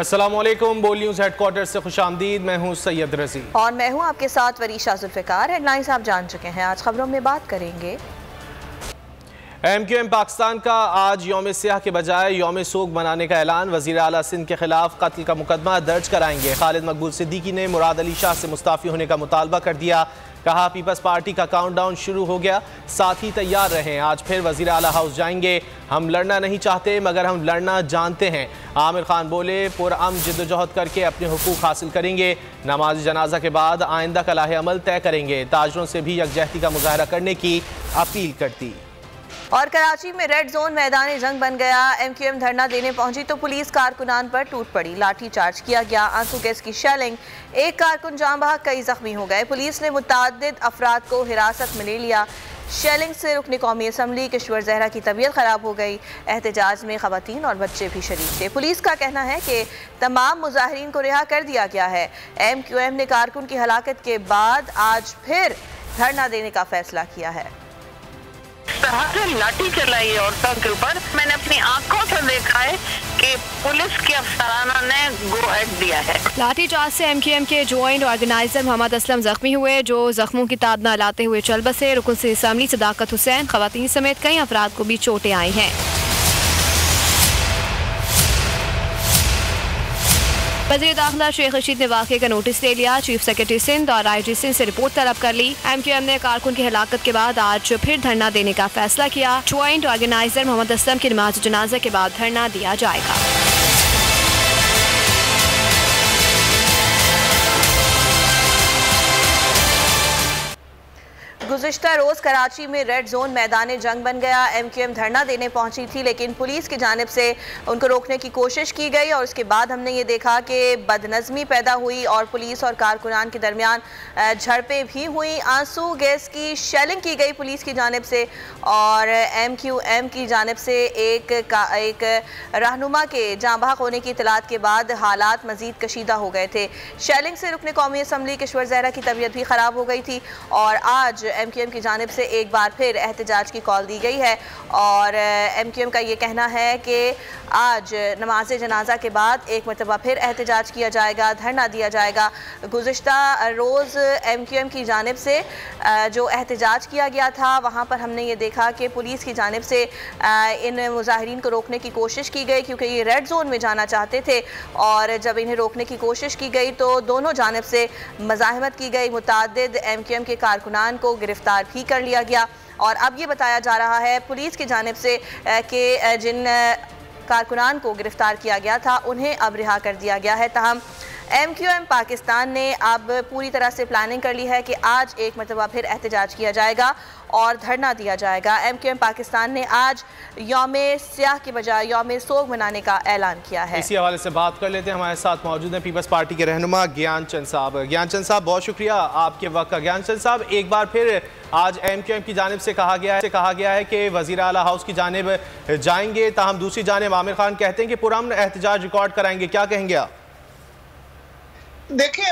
अस्सलामुअलैकुम, बोल news headquarter से खुशामदीद। मैं हूँ सैयद रजी और मैं हूँ आपके साथ वरीशा जुल्फ़िकार। हेडलाइंस आप जान चुके हैं, आज खबरों में बात करेंगे। MQM पाकिस्तान का आज यौम सियाह के बजाय यौम सोग मनाने का ऐलान। वज़ीर आला सिंध के खिलाफ कत्ल का मुकदमा दर्ज कराएंगे। खालिद मकबूल सिद्दीकी ने मुराद अली शाह से मुस्ताफ़ी होने का मुतालबा कर दिया। कहा पीपल्स पार्टी का काउंटडाउन शुरू हो गया, साथ ही तैयार रहें। आज फिर वज़ीर आला हाउस जाएंगे। हम लड़ना नहीं चाहते मगर हम लड़ना जानते हैं। आमिर खान बोले पुरअमन जिद्दोजहद करके अपने हुकूक हासिल करेंगे। नमाज जनाजा के बाद आइंदा का लाहे अमल तय करेंगे। ताजरों से भी यकजहती का मुजाहरा करने की अपील करती। और कराची में रेड जोन मैदान जंग बन गया। MQM धरना देने पहुंची तो पुलिस कारकुनान पर टूट पड़ी, लाठी चार्ज किया गया, आंसू गैस की शेलिंग, एक कारकुन जान बहक, कई जख्मी हो गए। पुलिस ने मुतअद्दिद अफराद को हिरासत में ले लिया। शेलिंग से रुकन कौमी असम्बली किश्वर जहरा की तबीयत ख़राब हो गई। एहतजाज में ख़वातीन और बच्चे भी शरीक थे। पुलिस का कहना है कि तमाम मुजाहिरीन को रिहा कर दिया गया है। MQM ने कारकुन की हलाकत के बाद आज फिर धरना देने का फैसला किया है। तरह से लाठी चलाई है औरतों के ऊपर। मैंने अपनी आंखों से देखा है कि पुलिस के अफसराना ने गो हेड दिया है। लाठी चार्ज से MQM के ज्वाइंट ऑर्गेनाइजर मोहम्मद असलम जख्मी हुए, जो जख्मों की तादना लाते हुए चल बसे। रुकन से असम्बली सदाकत हुसैन, खवातीन समेत कई अफराद को भी चोटें आई हैं। वज़ीर दाखिला शेख रशीद ने वाक़े का नोटिस ले लिया। चीफ सेक्रेटरी सिंध और IG सिंध से रिपोर्ट तलब कर ली। MQM ने कारकुन की हलाकत के बाद आज फिर धरना देने का फैसला किया। ज्वाइंट ऑर्गेनाइजर मोहम्मद असलम की नमाज जनाजा के बाद धरना दिया जाएगा। गुज़िश्ता रोज़ कराची में रेड जोन मैदान जंग बन गया। MQM धरना देने पहुंची थी लेकिन पुलिस की जानिब से उनको रोकने की कोशिश की गई और उसके बाद हमने ये देखा कि बदनज़मी पैदा हुई और पुलिस और कारकुनान के दरमियान झड़पें भी हुई। आंसू गैस की शेलिंग की गई पुलिस की जानिब से और MQM की जानिब से एक रहनुमा के जाँ बहक होने की इतलात के बाद हालात मज़ीद कशीदा हो गए थे। शेलिंग से रुकन कौमी असम्बली किश्वर जहरा की तबीयत भी ख़राब हो गई थी और आज MQM की जानिब से एक बार फिर एहतजाज की कॉल दी गई है और MQM का ये कहना है कि आज नमाज जनाजा के बाद एक मरतबा फिर एहतजाज किया जाएगा, धरना दिया जाएगा। गुज़िश्ता रोज़ MQM की जानिब से जो एहतजाज किया गया था वहाँ पर हमने ये देखा कि पुलिस की जानिब से इन मुजाहिरीन को रोकने की कोशिश की गई क्योंकि ये रेड जोन में जाना चाहते थे और जब इन्हें रोकने की कोशिश की गई तो दोनों जानिब से मज़ाहमत की गई। मुतअद्दिद MQM के कारकुनान को गिरफ्तार भी कर लिया गया और अब ये बताया जा रहा है पुलिस की जानिब से कि जिन कारकुनान को गिरफ्तार किया गया था उन्हें अब रिहा कर दिया गया है। तहम MQM पाकिस्तान ने अब पूरी तरह से प्लानिंग कर ली है कि आज एक मरतबा फिर एहतजाज किया जाएगा और धरना दिया जाएगा। MQM पाकिस्तान ने आज यौम सियाह के बजाय यौम सोग मनाने का ऐलान किया है। इसी हवाले से बात कर लेते हैं। हमारे साथ मौजूद हैं पीपल्स पार्टी के रहनुमा ज्ञानचंद साहब। ज्ञानचंद साहब, बहुत शुक्रिया आपके वक्त का। ज्ञानचंद साहब, एक बार फिर आज MQM की जानिब से कहा गया है कि वज़ीर आला हाउस की जानिब जाएंगे, ताहम दूसरी जानिब आमिर खान कहते हैं कि पुरअमन एहतजाज रिकॉर्ड कराएंगे। क्या कहेंगे आप? देखिए,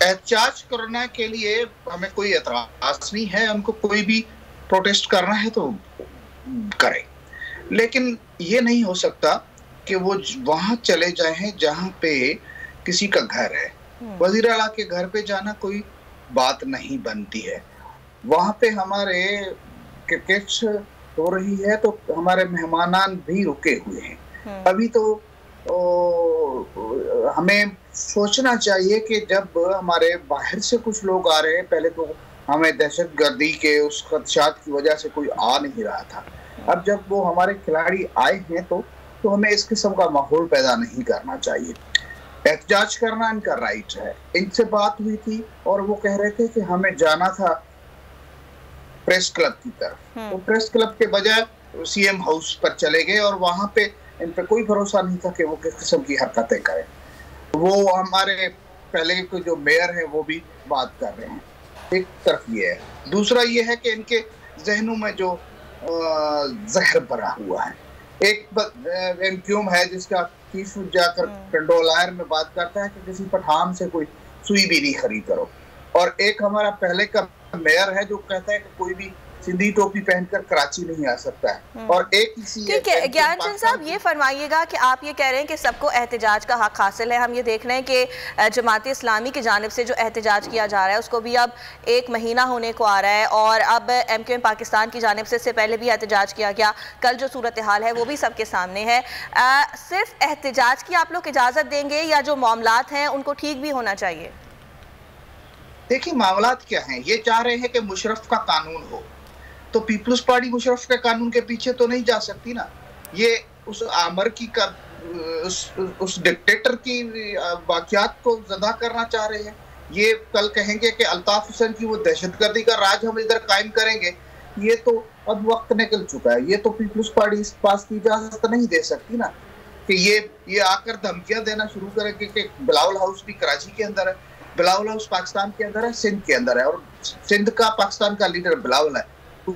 एहतजाज करने के लिए हमें कोई एतराज नहीं है। उनको कोई भी प्रोटेस्ट करना है तो करें, लेकिन ये नहीं हो सकता कि वो वहां चले जाएं जहां पे किसी का घर है। वज़ीर आला के घर पे जाना कोई बात नहीं बनती है। वहां पे हमारे क्रिकेट हो रही है तो हमारे मेहमानान भी रुके हुए हैं। अभी तो हमें सोचना चाहिए कि जब हमारे बाहर से कुछ लोग आ रहे हैं, पहले तो हमें दहशतगर्दी के उस खदशात की वजह से कोई आ नहीं रहा था। अब जब वो हमारे खिलाड़ी आए हैं तो हमें इस किस्म का माहौल पैदा नहीं करना चाहिए। एहतजाज करना इनका राइट है। इनसे बात हुई थी और वो कह रहे थे कि हमें जाना था प्रेस क्लब की तरफ, तो प्रेस क्लब के बजाय CM हाउस पर चले गए और वहां पे इन पे कोई भरोसा नहीं था कि वो किस किस्म की हरकतें करें। वो हमारे पहले के जो मेयर हैं वो भी बात कर रहे हैं। एक तरफ ये है, दूसरा ये है कि इनके जहनों में जो जहर भरा हुआ है। एक MQM है जिसका चीफ जाकर कंडोलायर में बात करता है कि किसी पठान से कोई सुई भी नहीं खरीद करो, और एक हमारा पहले का मेयर है जो कहता है कि कोई भी सिंधी टोपी पहनकर कराची नहीं आ सकता है। और एक इसी ठीक है ज्ञानचंद साहब, ये फरमाइएगा कि आप ये कह रहे हैं कि सबको एहतजाज का हक हासिल है। हम ये देख रहे हैं कि जमात इस्लामी की जानिब से जो एहतजाज किया जा रहा है उसको भी अब 1 महीना होने को आ रहा है, और अब MQM पाकिस्तान की जानिब से इससे पहले भी एहतजाज किया गया। कल जो सूरत हाल है वो भी सबके सामने है। सिर्फ एहतजाज की आप लोग इजाज़त देंगे या जो मामलात हैं उनको ठीक भी होना चाहिए? देखिए मामलात क्या हैं, ये चाह रहे हैं कि मुशर्रफ का कानून हो, तो पीपल्स पार्टी मुशर्रफ के कानून के पीछे तो नहीं जा सकती ना। ये उस आमर की का उस डिक्टेटर की वाक़ियात को ज़दा करना चाह रहे हैं। ये कल कहेंगे कि अल्ताफ हुसैन की वो दहशतगर्दी का राज हम इधर कायम करेंगे। ये तो अब वक्त निकल चुका है। ये तो पीपल्स पार्टी इस पास की इजाज़त नहीं दे सकती ना कि ये आकर धमकियां देना शुरू करे कि बिलावल हाउस भी कराची के अंदर है, बिलावल हाउस पाकिस्तान के अंदर है, सिंध के अंदर है, और सिंध का पाकिस्तान का लीडर बिलावल है।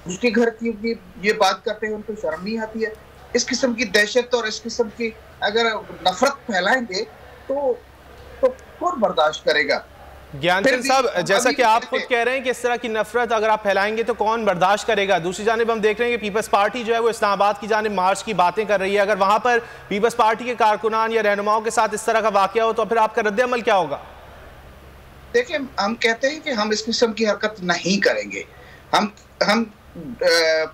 उसके घर की ये बात करते हैं उनको शर्म नहीं आती है? इस किस्म की दहशत और इस किस्म की अगर नफरत फैलाएंगे तो कौन बर्दाश्त करेगा? ज्ञानचंद साहब, जैसा कि आप खुद कह रहे हैं कि इस तरह की नफरत अगर आप फैलाएंगे तो कौन बर्दाश्त करेगा। दूसरी जानिब हम देख रहे हैं कि पीपल्स पार्टी जो है वो इस्लामाबाद की जानिब मार्च की बातें कर रही है। अगर वहां पर पीपल्स पार्टी के कारकुनान या रहनुमाओं के साथ इस तरह का वाकया हो तो फिर आपका रद्द-ए-अमल क्या होगा? देखिए हम कहते हैं कि हम इस किस्म की हरकत नहीं करेंगे। हम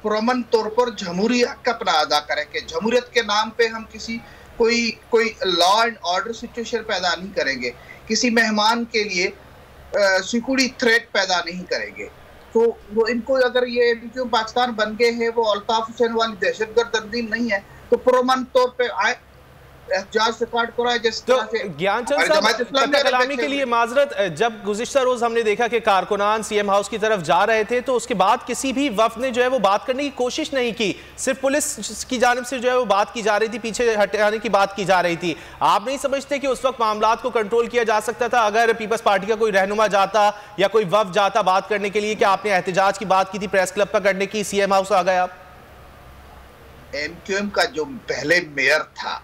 पुरअमन तौर पर जमहूरी हक अपना अदा करें कि जमहूरियत के नाम पे हम कोई लॉ एंड ऑर्डर सिचुएशन पैदा नहीं करेंगे, किसी मेहमान के लिए सिक्योरिटी थ्रेट पैदा नहीं करेंगे। तो वो इनको अगर ये जो पाकिस्तान बन गए हैं वो अल्ताफ हुसैन वाली दहशतगर्द तंजीम नहीं है तो पुरअमन तौर पे आए तो ज्ञानचंद साहब कलामी के लिए माजरत, जब गुज़िश्ता रोज हमने देखा कि कारकुनान CM हाउस की तरफ जा रहे थे तो उसके बाद किसी भी वफ्द ने जो है वो बात करने की कोशिश नहीं की, सिर्फ पुलिस की जानिब से जो है वो बात की जा रही थी, पीछे हटाने की बात की जा रही थी। आप नहीं समझते कि उस वक्त मामलात को कंट्रोल किया जा सकता था अगर पीपल्स पार्टी का कोई रहनुमा जाता या कोई वफ्द जाता बात करने के लिए कि आपने एहतजाज की बात की थी प्रेस क्लब पर करने की, CM हाउस आ गया? MQM का जो पहले मेयर था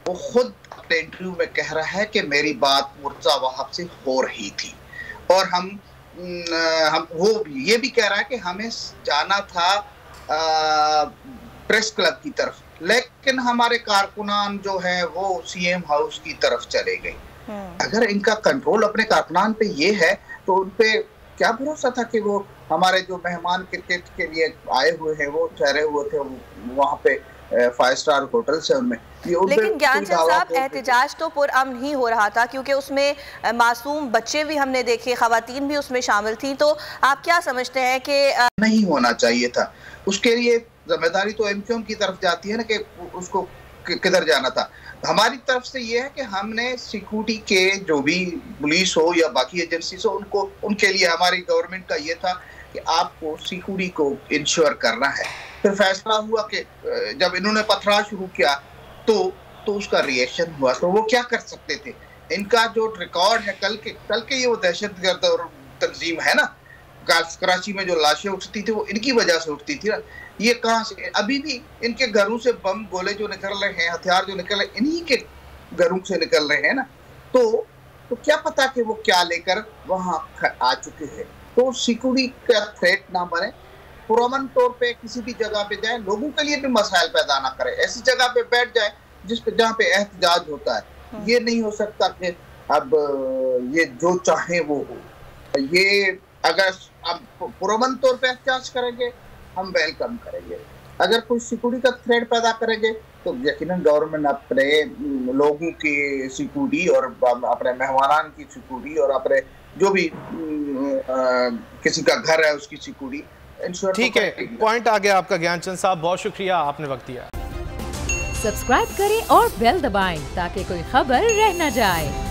वो खुद अपने इंटरव्यू में कह रहा है कि मेरी बात मुर्तज़ा वहाब से हो रही थी, और हम वो ये भी कह रहा है कि हमें जाना था प्रेस क्लब की तरफ, लेकिन हमारे कारकुनान जो है वो CM हाउस की तरफ चले गए। अगर इनका कंट्रोल अपने कारकुनान पे ये है तो उन पे क्या भरोसा था कि वो हमारे जो मेहमान क्रिकेट के लिए आए हुए हैं वो ठहरे हुए थे वहाँ पे 5 स्टार होटल से उनमें। लेकिन ज्ञानचंद साहब एहतजाज तो पुरअमन ही हो रहा था क्योंकि उसमें मासूम बच्चे भी हमने देखे, खवातीन भी उसमें शामिल थी। तो आप क्या समझते हैं कि नहीं होना चाहिए था? उसके लिए जिम्मेदारी तो MQM की तरफ जाती है ना कि उसको किधर जाना था। हमारी तरफ से ये है कि हमने सिक्योरिटी के जो भी पुलिस हो या बाकी एजेंसी हो उनके लिए हमारी गवर्नमेंट का ये था कि आपको सिक्योरिटी को इंश्योर करना है। फिर फैसला हुआ कि जब इन्होंने पथराव शुरू किया तो उसका रिएक्शन हुआ, तो वो क्या कर सकते थे? इनका जो रिकॉर्ड है कल के ये वो दहशतगर्द और तंजीम है ना, कराची में जो लाशें उठती थी वो इनकी वजह से उठती थी ना। ये कहाँ से? अभी भी इनके घरों से बम गोले जो निकल रहे हैं, हथियार जो निकल रहे हैं, इन्हीं के घरों से निकल रहे हैं ना। तो क्या पता कि वो क्या लेकर वहाँ आ चुके हैं। तो सिक्योरिटी का थ्रेट ना बने, पुरअमन तौर पे किसी भी जगह पे जाए, लोगों के लिए भी मसाइल पैदा ना करे, ऐसी जगह पे बैठ जाए जहाँ पे एहतजाज होता है। ये नहीं हो सकता कि अब ये जो चाहे वो हो। ये अगर अब पुरअमन तौर पे एहतजाज करेंगे हम वेलकम करेंगे, अगर कोई सिक्योरिटी का थ्रेट पैदा करेंगे तो यकीनन गवर्नमेंट अपने लोगों की सिक्योरिटी और अपने मेहमानान की सिक्योरिटी और अपने जो भी किसी का घर है उसकी सिक्योरिटी। ठीक है, पॉइंट आ गया आपका ज्ञानचंद साहब, बहुत शुक्रिया, आपने वक्त दिया। सब्सक्राइब करें और बेल दबाएं ताकि कोई खबर रह न जाए।